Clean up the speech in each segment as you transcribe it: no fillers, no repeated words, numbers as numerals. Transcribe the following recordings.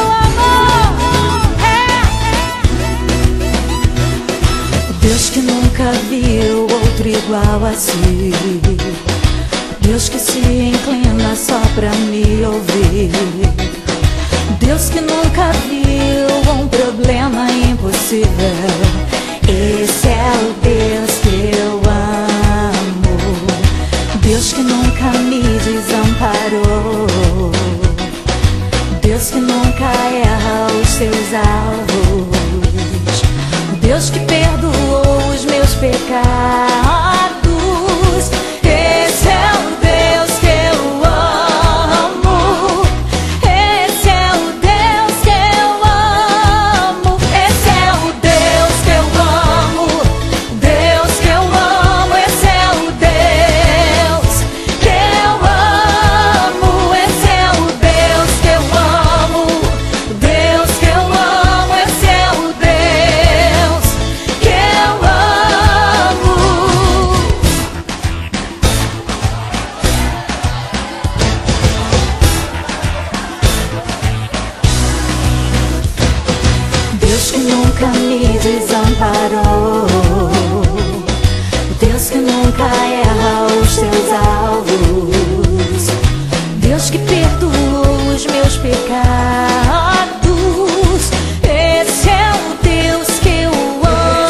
amo. Deus que nunca viu outro igual a si. Deus que se inclina só pra me ouvir. Deus que nunca viu um problema impossível. Esse é o Deus que eu amo. Deus que nunca me desamparou. Deus que nunca erra os seus alvos. Deus que perdoou os meus pecados. Esse é o Deus que eu amo. Esse é o Deus que eu amo. Esse é o Deus que eu amo. Deus que eu amo. Esse é o Deus que eu amo. Esse é o Deus que eu amo. Deus que eu amo. Esse é o Deus que eu amo. Deus que nunca me desamparou. Deus que nunca erra os seus alvos. Deus que perdoou os meus pecados. Esse é o Deus que eu amo.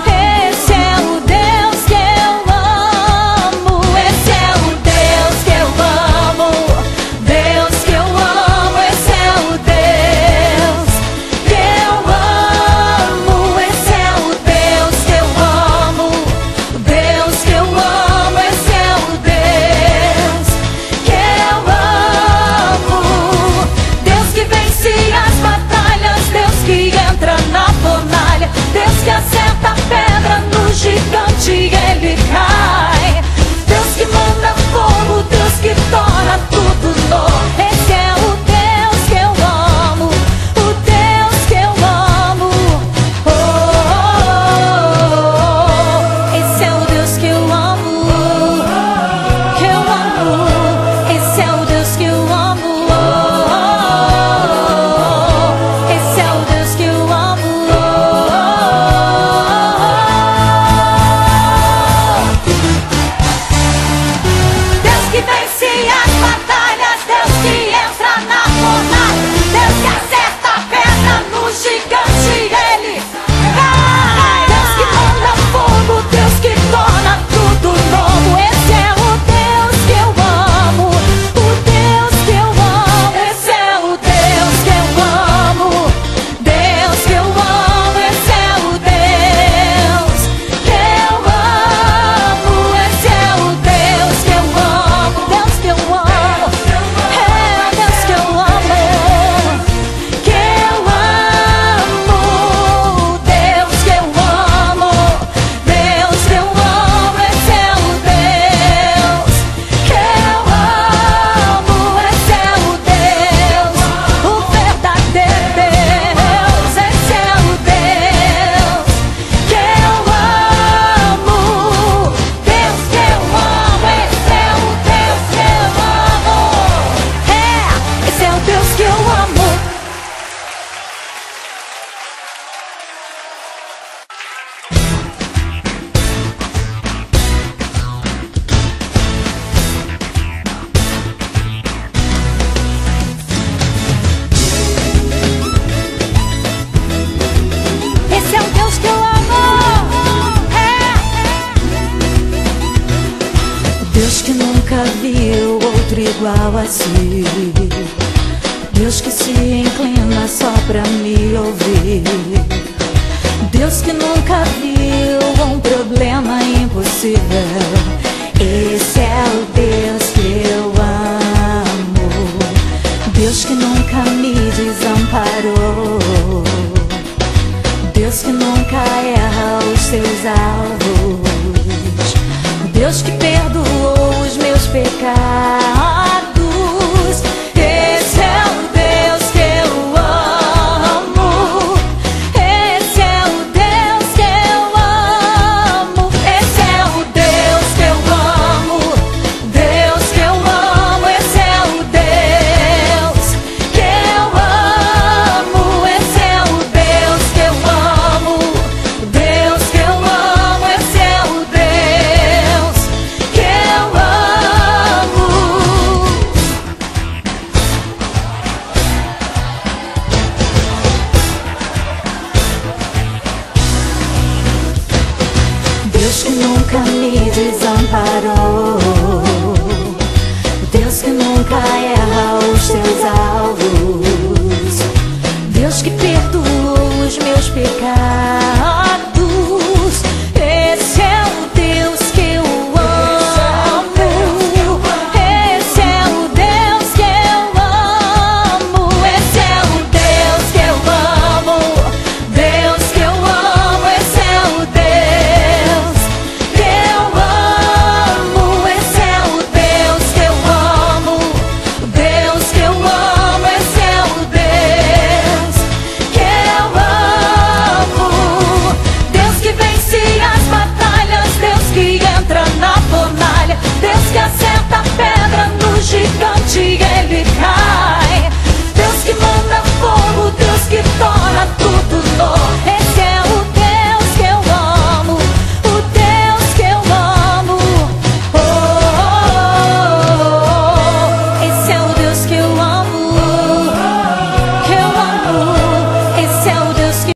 Esse é o Deus que eu amo. Esse é o Deus que eu amo. Deus que eu amo. Esse é o Deus que eu amo. Esse é o Deus que eu amo. Deus que eu amo. Esse é o Deus que eu amo. Deus que vence as batalhas. Deus que entra na fornalha. Deus que acerta a pedra no gigante e ele cai. Deus que manda fogo. Deus que torna tudo novo. Esse é o Deus que eu amo. O Deus que eu amo. Oh, oh, oh. Esse é o Deus que eu amo. Que eu amo. Esse é o Deus que eu amo. Oh, oh, oh. Esse é o Deus que eu amo. Deus que vence as batalhas. Deus que entra na fornalha. Deus que acerta a pedra no gigante e ele cai. Deus que manda fogo. Deus que torna tudo novo. Esse é o Deus que eu amo. O Deus que eu amo. Esse é o Deus que eu amo. Deus que eu amo. Esse é o Deus que eu amo. Esse é o Deus que eu amo. Deus que eu amo. É Deus que eu amo. Que eu amo. Deus que eu amo. Deus que eu amo. Esse é o Deus que eu amo. Esse é o Deus, o verdadeiro Deus. Esse é o Deus que eu amo. Deus que eu amo. Esse é o Deus que eu amo. Esse é o Deus que eu amo. Esse é o Deus que eu amo. Deus que nunca viu outro igual a si. Deus que se inclina só pra me ouvir. Deus que nunca viu um problema impossível. Esse é o Deus que eu amo. Deus que nunca me desamparou. Deus que nunca erra os seus alvos. Deus que perdoou os meus pecados. Esse é o Deus que eu amo. Esse é o Deus que eu amo. Esse é o Deus que eu amo. Deus que eu amo. Esse é o Deus que nunca me desamparou, o Deus que nunca